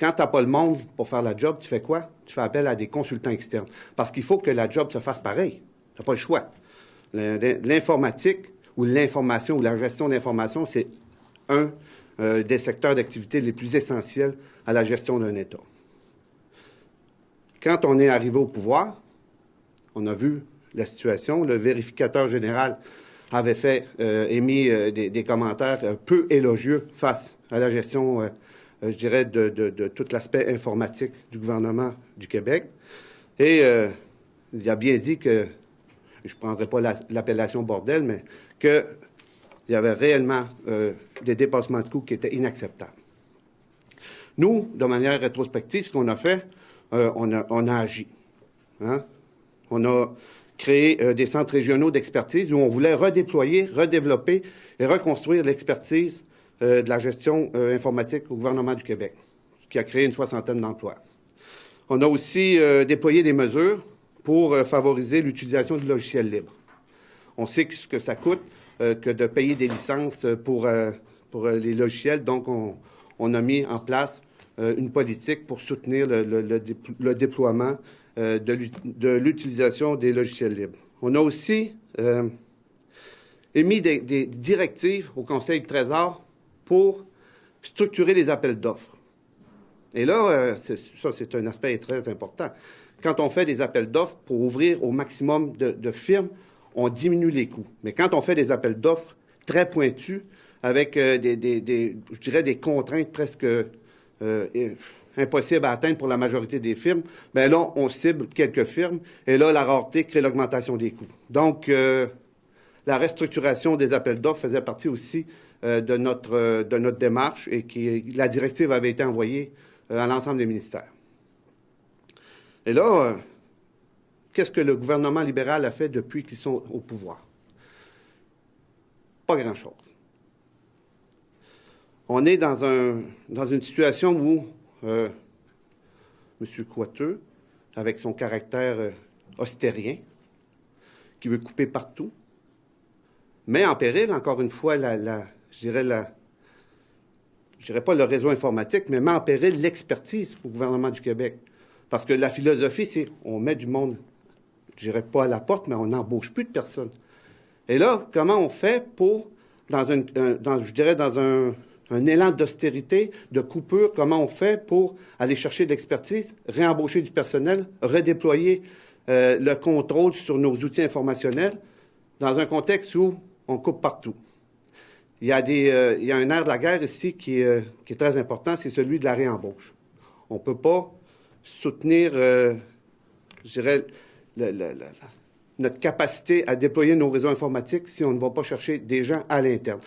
Quand tu n'as pas le monde pour faire la job, tu fais quoi? Tu fais appel à des consultants externes. Parce qu'il faut que la job se fasse pareil. Tu n'as pas le choix. L'informatique ou l'information ou la gestion de l'information, c'est un des secteurs d'activité les plus essentiels à la gestion d'un État. Quand on est arrivé au pouvoir, on a vu la situation. Le vérificateur général avait émis des commentaires peu élogieux face à la gestion, je dirais, de tout l'aspect informatique du gouvernement du Québec. Et il a bien dit que, je ne prendrai pas l'appellation bordel, mais qu'il y avait réellement des dépassements de coûts qui étaient inacceptables. Nous, de manière rétrospective, ce qu'on a fait, on a agi. Hein? On a créé des centres régionaux d'expertise où on voulait redéployer, redévelopper et reconstruire l'expertise de la gestion informatique au gouvernement du Québec, qui a créé une 60aine d'emplois. On a aussi déployé des mesures pour favoriser l'utilisation du logiciel libre. On sait ce que ça coûte que de payer des licences pour les logiciels, donc on a mis en place une politique pour soutenir le déploiement de l'utilisation des logiciels libres. On a aussi émis des directives au Conseil du Trésor pour structurer les appels d'offres. Et là, c'est un aspect très important. Quand on fait des appels d'offres pour ouvrir au maximum de firmes, on diminue les coûts. Mais quand on fait des appels d'offres très pointus, avec je dirais des contraintes presque impossible à atteindre pour la majorité des firmes, bien là, on cible quelques firmes, et là, la rareté crée l'augmentation des coûts. Donc, la restructuration des appels d'offres faisait partie aussi de notre démarche et la directive avait été envoyée à l'ensemble des ministères. Et là, qu'est-ce que le gouvernement libéral a fait depuis qu'ils sont au pouvoir? Pas grand-chose. On est dans une situation où M. Coiteux, avec son caractère austérien, qui veut couper partout, met en péril, encore une fois, je dirais pas le réseau informatique, mais met en péril l'expertise au gouvernement du Québec. Parce que la philosophie, c'est on met du monde, je dirais pas à la porte, mais on n'embauche plus de personnes. Et là, comment on fait pour, dans un élan d'austérité, de coupure, comment on fait pour aller chercher de l'expertise, réembaucher du personnel, redéployer le contrôle sur nos outils informationnels dans un contexte où on coupe partout. Il y a un nerf de la guerre ici qui est très important, c'est celui de la réembauche. On ne peut pas soutenir, je dirais, notre capacité à déployer nos réseaux informatiques si on ne va pas chercher des gens à l'interne.